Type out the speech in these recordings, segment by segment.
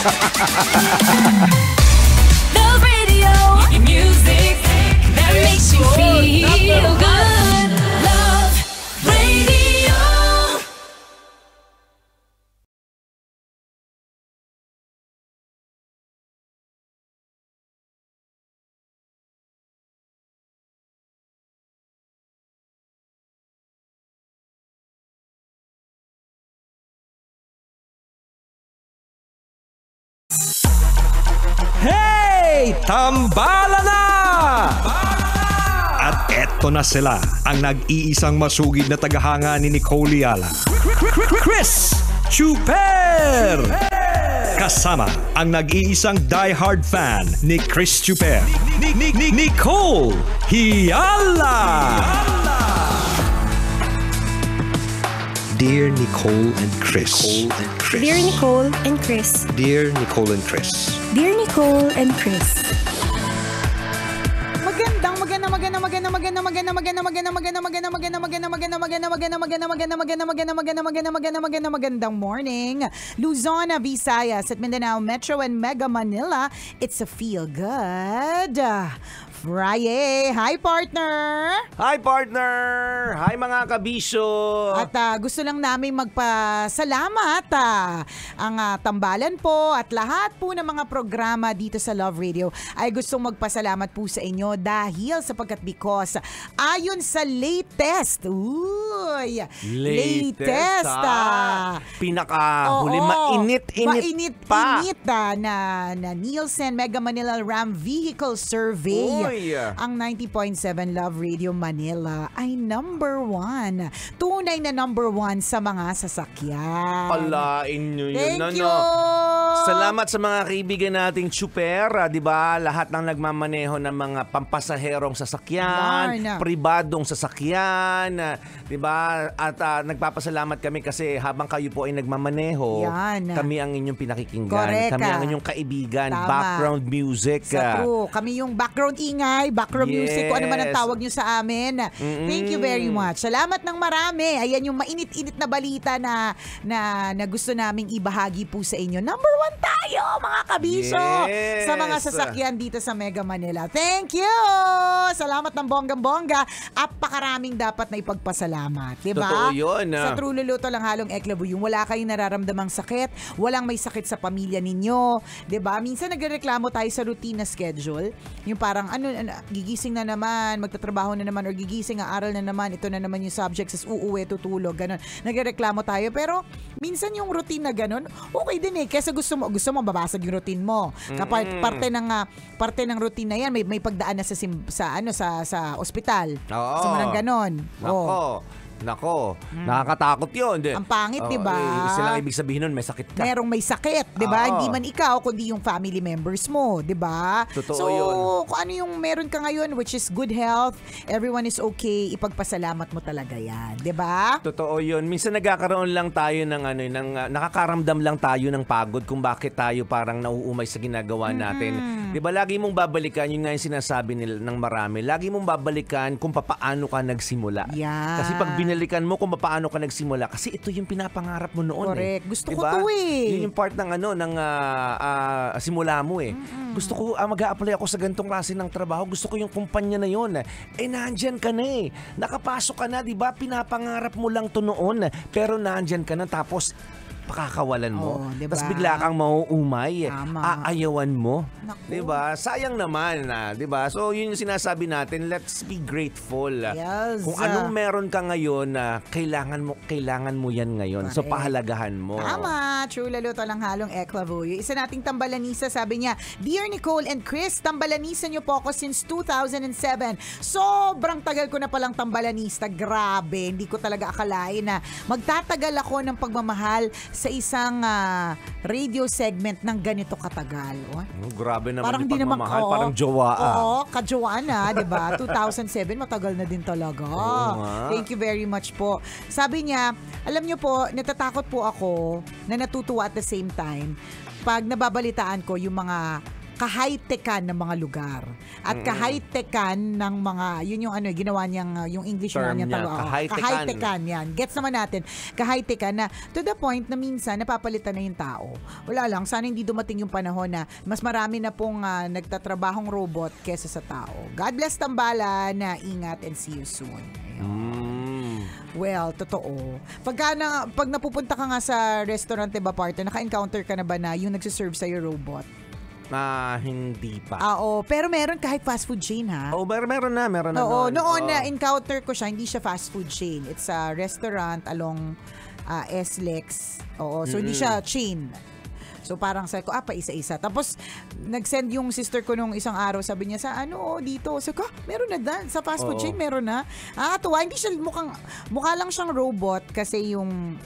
Love Radio, music that makes you feel good. Love Radio. Hey! Tambala na! At eto na sila, ang nag-iisang masugid na tagahanga ni Nicole Yala. Chris Chuper! Kasama ang nag-iisang diehard fan ni Chris Chuper. Nicole Yala! Dear Nicole and Chris. Dear Nicole and Chris. Dear Nicole and Chris. Dear Nicole and Chris. Magandang morning, Luzon, Visayas at Mindanao Metro and Mega Manila. It's a feel good Friday. Hi, partner! Hi, partner! Hi, mga kabisyo! At gusto lang namin magpasalamat ang tambalan po at lahat po ng mga programa dito sa Love Radio ay gustong magpasalamat po sa inyo dahil sapagkat because ayon sa latest pinakahuli, mainit pa na Nielsen Mega Manila Ram Vehicle Survey. Ang 90.7 Love Radio Manila ay number 1. Tunay na number 1 sa mga sasakyan. Palain nyo yun. Thank you! Salamat sa mga kaibigan nating Chuper, di ba? Lahat ng nagmamaneho ng mga pampasaherong sasakyan, pribadong sasakyan, di ba? At nagpapasalamat kami kasi habang kayo po ay nagmamaneho, kami ang inyong pinakikinggan. Correct. Kami ang inyong kaibigan. Tama. Background music. True. Kami yung background background music, kung ano man ang tawag nyo sa amin. Thank you very much. Salamat ng marami. Ayan yung mainit-init na balita na gusto naming ibahagi po sa inyo. Number 1 tayo, mga kabisyo, sa mga sasakyan dito sa Mega Manila. Thank you! Salamat ng bonggang-bongga. Apakaraming dapat na ipagpasalamat. Diba? Totoo yun. Sa True Luluto lang halong eklabu, yung wala kayong nararamdamang sakit, walang may sakit sa pamilya ninyo. Diba? Minsan nagreklamo tayo sa routine na schedule. Yung parang gigising na naman, magtatrabaho na naman, or gigising, aaral na naman, ito na naman yung subject, sas uuwi, tutulog, ganun. Nagreklamo tayo, pero minsan yung routine na ganun, okay din eh. Kasi gusto mo babasag yung routine mo. Kapag parte ng routine na yan, may pagdaan na sa ospital. Oo. So, marang ganun. Nako, nakakatakot yun. Ang pangit, di ba? Isa lang ibig sabihin nun, may sakit ka. Merong may sakit, di ba? Hindi man ikaw, kundi yung family members mo, di ba? Totoo yun. Kung ano yung meron ka ngayon, which is good health, everyone is okay, ipagpasalamat mo talaga yan, di ba? Totoo yun. Minsan nagkakaroon lang tayo ng nakakaramdam lang tayo ng pagod kung bakit tayo parang nauumay sa ginagawa natin. Di ba? Lagi mong babalikan, yun nga yung sinasabi nila ng marami, lagi mong babalikan kung paano ka nagsimula. Yeah. Kasi pag binalikan mo kung paano ka nagsimula, kasi ito yung pinapangarap mo noon. Correct. Gusto ko diba? to eh. Yun yung part ng simula mo eh. Gusto ko mag-a-apply ako sa ganitong klase ng trabaho. Gusto ko yung kumpanya na yun. Nandyan ka na eh. Nakapasok ka na, di ba? Pinapangarap mo lang to noon. Pero nandyan ka na, tapos pakakawalan mo. Diba? Tapos bigla kang mauumay. Aayawan mo. Naku. Diba? Sayang naman. Diba? So yun yung sinasabi natin, let's be grateful. Yes. Kung anong meron ka ngayon, kailangan mo yan ngayon. So pahalagahan mo. Tama. True Luluto lang halong eklavu. Yung isa nating tambalanisa, sabi niya, Dear Nicole and Chris, tambalanisa niyo po ako since 2007. Sobrang tagal ko na palang tambalanista. Grabe. Hindi ko talaga akalain na magtatagal ako ng pagmamahal sa isang radio segment ng ganito katagal. Grabe naman parang yung pagmamahal. Parang jowa. Oo, kajowa na, di ba? 2007, matagal na din talaga. Thank you very much po. Sabi niya, alam niyo po, natatakot po ako na natutuwa at the same time pag nababalitaan ko yung mga kahigh-tekan ng mga lugar. At kahigh-tekan ng mga, yun yung ginawa niyang, yung English Term niya. niya, kahigh-tekan. Kahigh-tekan, yan. Gets naman natin. Kahigh-tekan na, to the point na minsan, napapalitan na yung tao. Wala lang, sana hindi dumating yung panahon na mas marami na pong nagtatrabahong robot kesa sa tao. God bless Tambalan, ingat and see you soon. Well, totoo. Pag napupunta ka nga sa restaurant, diba, partner, naka-encounter ka na ba na yung nagsiserve sa'yo robot? Hindi pa. Oo, pero meron kahit fast food chain, ha? Oh, meron na. Oo, noon na encounter ko siya, hindi siya fast food chain. It's a restaurant along SLEX. Oo, so hindi siya chain. So parang sabi ko, pa isa-isa. Tapos nag-send yung sister ko nung isang araw, sabi niya sa dito. Sabi ko, meron na sa fast food chain, meron na. Tuwa, hindi siya mukha lang siyang robot kasi yung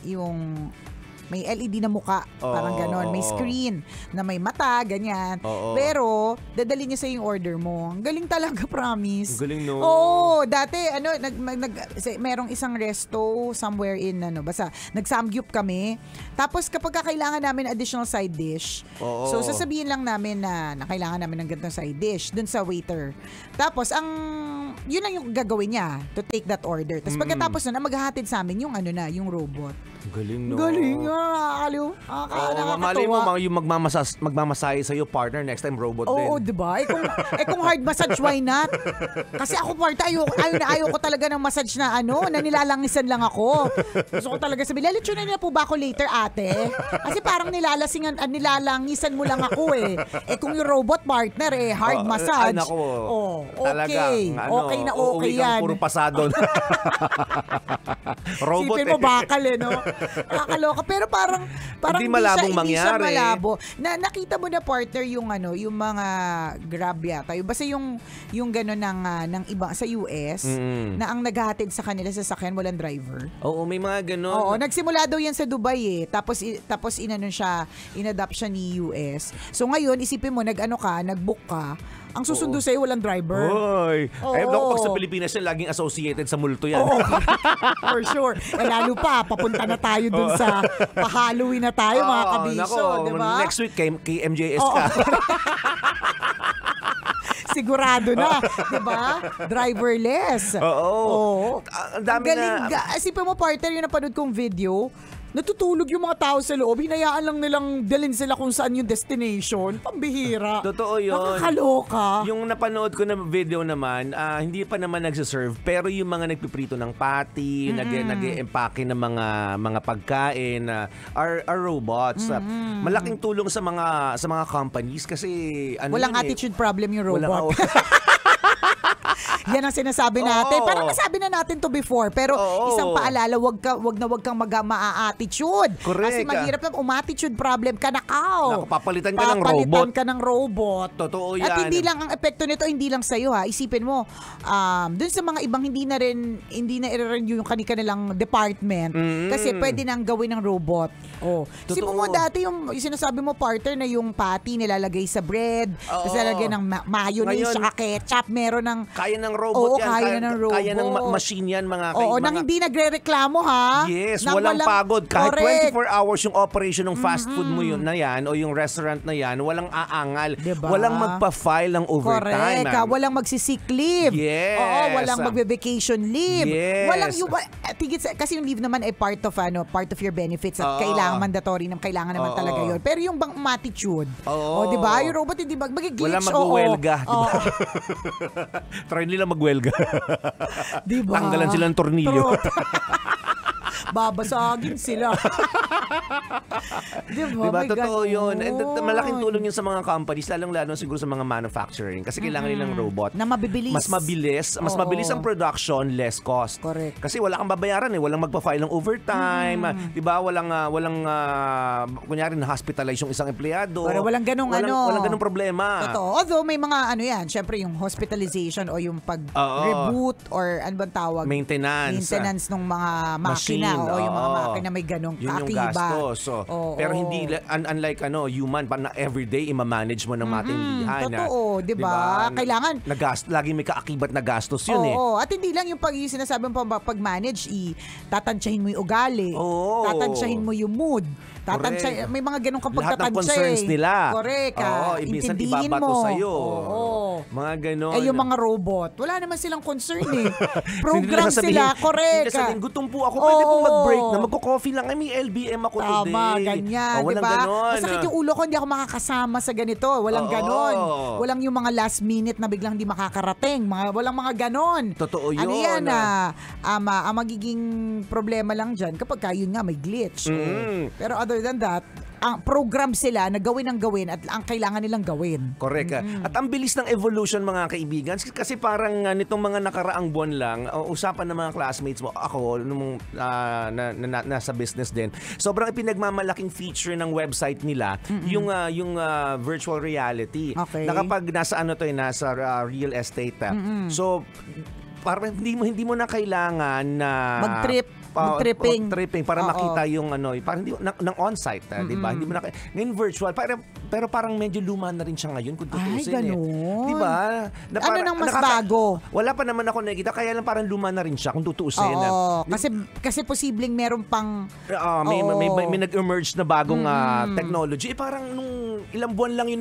may LED na muka, parang ganon. May screen na may mata, ganyan. Pero, dadali niya sa yung order mo. Ang galing talaga, promise. Ang galing, no? Oo, dati, merong isang resto somewhere in, basta, nag-samgyup kami. Tapos, kapag kailangan namin additional side dish, so, sasabihin lang namin na kailangan namin ng ganitong side dish dun sa waiter. Tapos, yun lang yung gagawin niya to take that order. Tapos, pagkatapos na, maghahatid sa amin yung yung robot. Galing, no? Galing, nakakaliw. Mali mo, yung magmamasahe sa'yo, partner, next time robot din. Oo, diba? Kung hard massage, why not? Kasi ako, partner, ayaw ko talaga ng massage na na nilalangisan lang ako. Gusto ko talaga sabihin, lalitsunan niya po ba ako later, ate? Kasi parang nilalangisan mo lang ako eh. Kung yung robot, partner, hard massage. Nako, okay. Okay na okay yan. Puro pasado. Robot Sipin mo bakal no? Nakakaloka. Pero parang hindi malabong mangyari. Hindi siya malabo. Nakita mo na, partner, yung yung mga Grab yata. Basta yung gano'n ng iba sa US na ang naghahatid sa kanila sa sasakyan walang driver. Oo, may mga gano'n. Oo, nagsimula daw yan sa Dubai Tapos inadapt siya ni US. So ngayon, isipin mo, nag-book ka, ang susundo sa'yo walang driver. Hoy. Pag sa Pilipinas yan, laging associated sa multo yan. Oo. For sure. Lalo pa, papunta na tayo dun sa pa-Halloween na tayo, mga kabisyo, di ba? Next week, kay MJS ka. Sigurado na, di ba? Driverless. Oo. Ang dami na. Isipin mo, partner, yung napanood kong video, natutulog yung mga tao sa loob, hinayaan lang nilang dalhin sila kung saan yung destination. Pambihira. Totoo yun. Nakakaloka. Yung napanood ko na video naman, hindi pa naman nagsiserve, pero yung mga nagpiprito ng patty, nag-e-empake ng mga pagkain, are robots. Malaking tulong sa mga companies kasi walang attitude problem yung robot. Yan ang sinasabi natin. Oo. Parang nasabi na natin to before. Pero isang paalala, wag kang ma-attitude. Correct. Kasi mahirap na umattitude problem ka na Papalitan ka ng robot. Papalitan ka ng robot. Totoo yan. At hindi lang ang epekto nito, hindi lang sa'yo ha. Isipin mo, dun sa mga ibang hindi na i-renew yung kanilang department. Kasi pwede nang gawin ng robot. Isipin mo dati yung sinasabi mo, partner, na yung patty nilalagay sa bread, tapos nilalagay ng mayonnaise, saka ketchup, meron ng kaya ng robot yan. Kaya ng robot. Kaya ng machine yan, mga nang hindi nagre-reklamo, ha? Yes, walang pagod. Kahit correct. 24 hours yung operation ng fast food mo yun na yan o yung restaurant na yan, walang aangal. Diba? Walang magpa-file ng overtime. Correct. Walang magsi-sick leave. Yes. Walang magbe-vacation leave. Yes. Walang kasi yung leave naman ay part of your benefits at kailangan mandatory kailangan naman talaga yun. Pero yung bang attitude, di ba? Yung robot hindi mag-glitch. Walang mag-welga, di ba? Try nila mag-welga. Diba? Tanggalan sila ng tornilyo. Babasagin sila. Diba? Totoo yun. And malaking tulong yun sa mga companies, lalong-lalo siguro sa mga manufacturing. Kasi kailangan nilang robot. Na mabibilis. Mas mabilis ang production, less cost. Correct. Kasi wala kang babayaran Walang magpa-file ng overtime. Diba? Walang kunyari na-hospitalize yung isang empleyado. Pero walang ganong problema. Totoo. Although may mga syempre yung hospitalization o yung pag-reboot or ano bang tawag? Maintenance ng mga makina o yung mga makina may ganong yun yung gastos. Pero hindi unlike human na everyday i-manage mo ng matindihan. Totoo, 'di ba? Kailangan lagi may kaakibat na gastos yun at hindi lang yung sinasabi mo pag-manage, tatansyahin mo yung ugali, tatansyahin mo yung mood. Tatansya, may mga ganun kang Lahat ng pagtatansya concerns nila. Correct. Oo, minsan Intindihin ibabato mo. sa'yo. Oo. Mga ganon. Yung mga robot, wala naman silang concern eh. Program Hindi nila sila, correct. Hindi sasabihin, gutom po ako, pwede po Oo. mag-break na. Magko-coffee lang. Ay, may LBM ako today. Tama, ganyan, Walang diba? ganon. Masakit yung ulo ko, hindi ako makakasama sa ganito. Walang Oo. ganon. Walang yung mga last minute na biglang hindi makakarating. Walang mga ganon. Totoo yun. Ano yan ang magiging problema lang dyan kapag yun nga may glitch. Pero other than that, ang program sila na gawin ang gawin at ang kailangan nilang gawin. Correct. At ang bilis ng evolution, mga kaibigan, kasi parang nitong mga nakaraang buwan lang, usapan ng mga classmates mo, ako, nung nasa business din, sobrang pinagmamalaking feature ng website nila, yung virtual reality. Okay. Na kapag nasa nasa real estate. So, parang hindi mo na kailangan na mag-tripping para makita yung parang hindi ng on-site, 'di ba? Hindi mo na ngayon virtual, pero parang medyo luma na rin siya ngayon kung tutuusin. Ay, ganun. 'Di ba? Ano nang mas bago? Wala pa naman ako nakikita, kaya lang parang luma na rin siya kung tutuusin. Oo, kasi posibleng meron pang may nag-emerge na bagong technology. Parang nung ilang buwan lang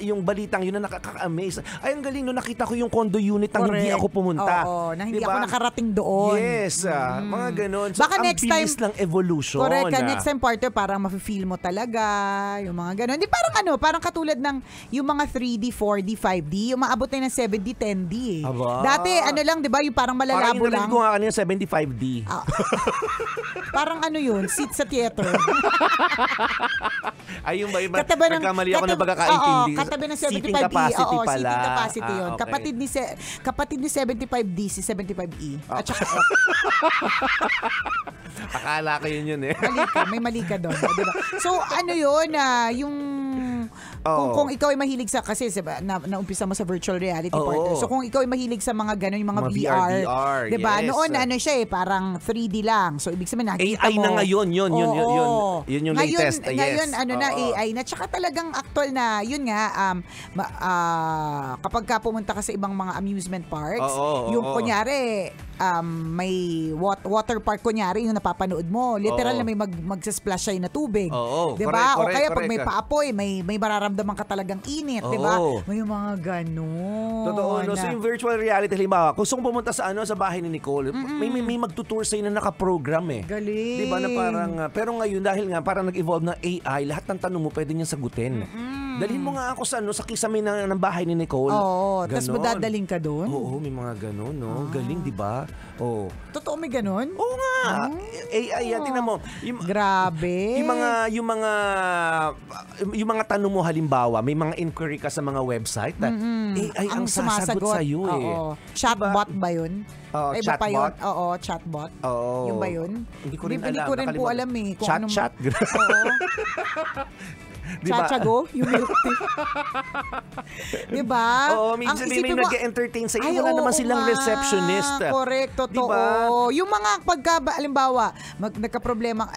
yung balitang yun na nakaka-amaze. Ay, ang galing, nakita ko yung condo unit nang hindi ako pumunta. Oo, na hindi diba? ako nakarating doon. Yes, mga ganun. So, Baka ang next time, bilis ng evolution. Correct. Next time, partner, parang mafe-feel mo talaga yung mga ganun. Di parang katulad ng yung mga 3D, 4D, 5D, yung maabot na ng 7D, 10D eh. Aba. Dati, lang, di ba, yung parang malalabo parang lang. Parang ko nga kanina 75D. Parang yun, seat sa theater. Ay, yung ba, nagkamali ako na pagkakaintindi. Katabi ng 75D. Seating capacity pala. Seating capacity yun. Okay. Kapatid ni 75D, si 75E. At saka Akala ko yun eh. may mali ka doon. Diba? So, yun, yung kung ikaw ay mahilig sa, kasi naumpisa mo sa virtual reality partner. So, kung ikaw ay mahilig sa mga gano'n, yung mga VR, diba? Yes. Noon, siya parang 3D lang. So, ibig sabihin, nakikita AI mo. na ngayon, yun yung latest. Ngayon, yes. na AI na. Tsaka talagang actual na, yun nga, kapag ka pumunta ka sa ibang mga amusement parks, yung kunyari, may water park kunyari yung napapanood mo. Literal na may magsasplash siya na tubig. Diba? O kaya pag may paapoy, may mararamdaman ka talagang init. Diba? May mga ganun. Totoo. So yung virtual reality, halimbawa, kung gusto pumunta sa bahay ni Nicole, may magtutour sa'yo na nakaprogram eh. Galing. Diba na parang, pero ngayon dahil nga parang nag-evolve ng AI, lahat ng tanong mo pwede niyang sagutin. Dalhin mo nga ako sa kisame ng bahay ni Nicole. Oo, tapos madadaling ka doon? Oo, may mga ganun, no? Galing, di ba? Oo. Totoo may ganun? Oo nga. AI yan, tingnan mo. Grabe. Yung mga tanong mo halimbawa, may mga inquiry ka sa mga website, AI ang sasagot sa iyo eh. Oo. Chatbot ba yun? Ay, ba pa yun? Oo, chatbot. Oo. Yung ba yun? Hindi ko rin alam. Hindi ko rin po alam eh. Chat? Oo. Diba? Chachago, yung milk tea. Diba? Oo, minsan may nag-entertain sa'yo. Wala naman silang receptionist. Correct, totoo. Diba? Yung mga halimbawa, nagka-problema,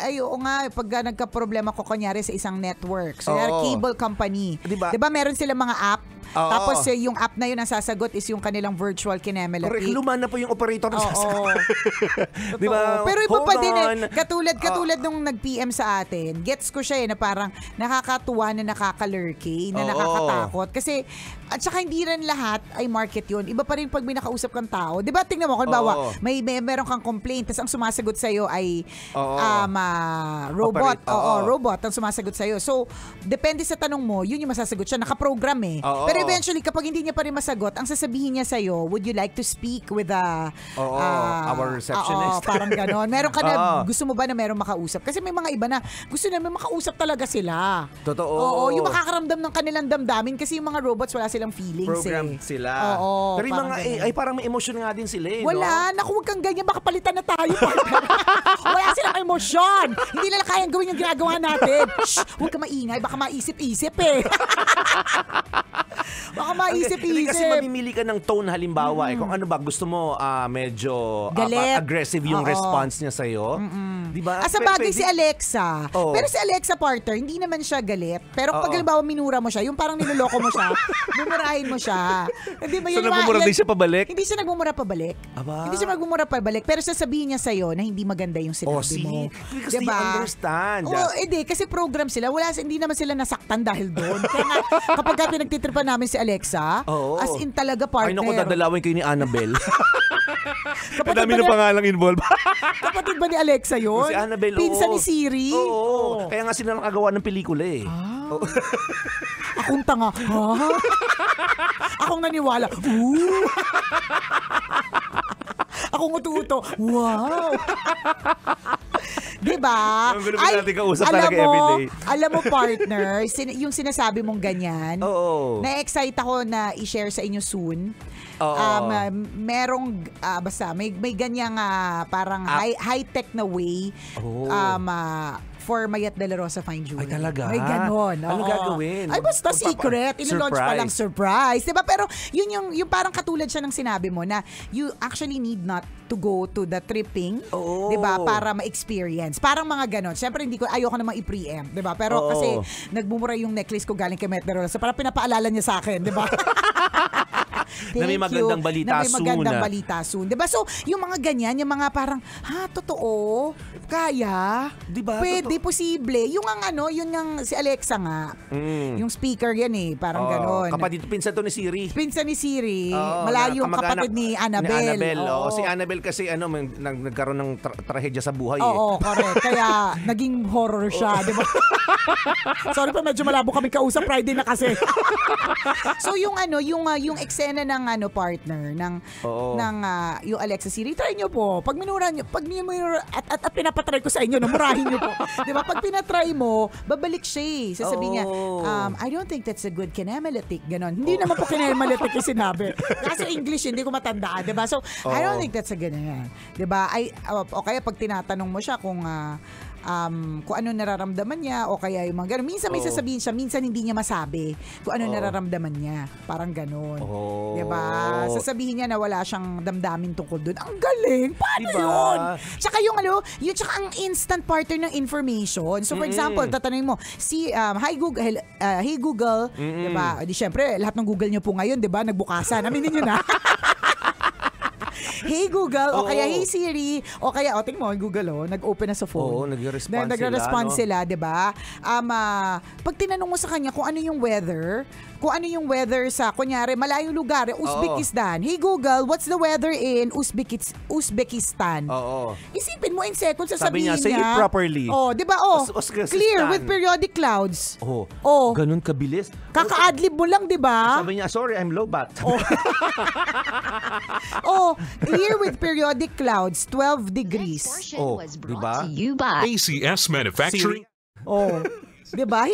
pagka nagka-problema ko kunyari sa isang network. So, cable company. Diba? Meron silang mga app. Tapos yung app na yun ang sasagot is yung kanilang virtual kinemelati. Correct, luma na po yung operator na sasagot. Diba? Pero iba pa din eh. Katulad nung nag-PM sa atin, gets ko siya na parang nakakatuwa na nakakalurky, na nakakatakot. Kasi, at saka hindi rin lahat ay market yun. Iba pa rin pag may nakausap kang tao. Diba, tingnan mo, kung bawa, meron kang complaint, tapos ang sumasagot sa'yo ay robot. Robot ang sumasagot sa'yo. So, depende sa tanong mo, yun yung masasagot siya. Nakaprogram eh. Pero eventually, kapag hindi niya pa rin masagot, ang sasabihin niya sa'yo, would you like to speak with our receptionist? Parang ganon. Meron ka na, gusto mo ba na meron makausap? Kasi may mga iba na, gusto namin makausap talaga sila. Totoo. Oo, yung makakaramdam ng kanilang damdamin kasi yung mga robots wala silang feelings programmed sila. Oo, pero yung mga AI, parang may emosyon nga din sila eh. Wala. No? Naku, huwag kang ganyan. Baka palitan na tayo. Wala silang emosyon. Hindi nila kayang gawin yung ginagawa natin. Shh, huwag ka maingay. Baka maisip-isip eh. Baka Hindi kasi maisip-isip. mamimili ka ng tone halimbawa kung ano ba gusto mo medyo Galit. aggressive yung Oo. response niya sa'yo. Di ba? Sa bagay si Alexa. Oo. Pero si Alexa partner, hindi naman siya galit. Pero pag halimbawa minura mo siya, yung parang niloloko mo siya, mumurahin mo siya. Hindi ba So, nagmumura din siya pabalik? Hindi siya nagmumura pabalik. Aba. Hindi siya magmumura pabalik. Pero sasabihin niya sa'yo na hindi maganda yung sinabi mo. Because they understand. Oo, kasi program sila. Hindi naman sila nasaktan dahil doon. Kaya nga, kapag ka pinagtitripan namin si Alexa, Oo. as in talaga partner. Ay, naku, dadalawin kayo ni Annabelle. Kapatid Dami ba ng ni- pangalang involved. Kapatid ba ni Alexa yun? Si Annabelle, Pinsan oo. ni Siri? Oo. Kaya nga sila nakagawa ng pelikula eh. Akong tanga. Ha? Akong naniwala. Ooh. Akong uto-uto. Wow. Diba? Ang gulo ba natin kausap talaga everyday? Alam mo, partner, yung sinasabi mong ganyan, Oo. na-excite ako na i-share sa inyo soon. Oo. Merong, basta, may ganyang parang high-tech na way Oh. for Mayat de la Rosa Fine Jewelry. Ay, talaga? May ganon. Anong oo. gagawin? Ay, basta secret. Ino-launch pa lang, surprise. Diba? Pero yun yung parang katulad siya ng sinabi mo na you actually need not to go to the tripping. Oo. Diba? Para ma-experience. Parang mga ganon. Siyempre, ayoko namang i-preempt. Diba? Pero Oo. kasi nagmumura yung necklace ko galing kay Mayat de la Rosa. Parang pinapaalala niya sa akin. Diba? Na may magandang balita na may magandang soon, balita soon. Diba? So, yung mga ganyan, yung mga parang, totoo? Kaya? Diba? Pwede, posible. Yung yun ang si Alexa nga. Yung speaker yan eh. Parang ganon. Kapatid, pinsan to ni Siri. Pinsan ni Siri. Oo, Malayong kamag-anak kapatid ni Annabelle. Oo. Oo. Si Annabelle kasi nagkaroon ng trahedya sa buhay Oo, correct. Kaya naging horror siya, di ba? Sorry pa, medyo malabo kami kausap. Friday na kasi. So yung yung eksena ng partner ng yung Alexa Siri, try nyo po. Pag minura nyo, at pinapatry ko sa inyo, murahin nyo po. Di ba? Pag pinatry mo, babalik siya eh. Sasabihin niya, I don't think that's a good kinematic. Ganon. Hindi naman po kinematic yung sinabi. Kaso English, hindi ko matandaan. Di ba? So, I don't think that's a good yan. Di ba? O kaya pag tinatanong mo siya kung ano nararamdaman niya o kaya yung mga gano'n. Minsan may sasabihin siya, minsan hindi niya masabi kung ano nararamdaman niya. Parang gano'n. Diba? Sasabihin niya na wala siyang damdamin tungkol doon. Ang galing! Paano Diba? yun? Tsaka tsaka ang instant partner ng information. So for example, tatanungin mo, hi Google, diba? Di syempre, lahat ng Google niyo po ngayon, diba? Nagbukasan. Aminin niyo na. Hey Google, o kaya hey Siri, o kaya, tingin mo, Google, nag-open na sa phone. Oo, nagre-respond sila, di ba? Pag tinanong mo sa kanya kung ano yung weather sa, kunyari, malayong lugar, Uzbekistan. Hey Google, what's the weather in Uzbekistan? Oo. Isipin mo in seconds, Sabi sasabihin niya, say it properly. Di ba? Uzbekistan. Clear with periodic clouds. Ganun kabilis. Kaka-adlib mo lang, di ba? Sabi niya, sorry, I'm low bat. Clear with periodic clouds, 12 degrees. Diba? You by ACS Manufacturing. Diba?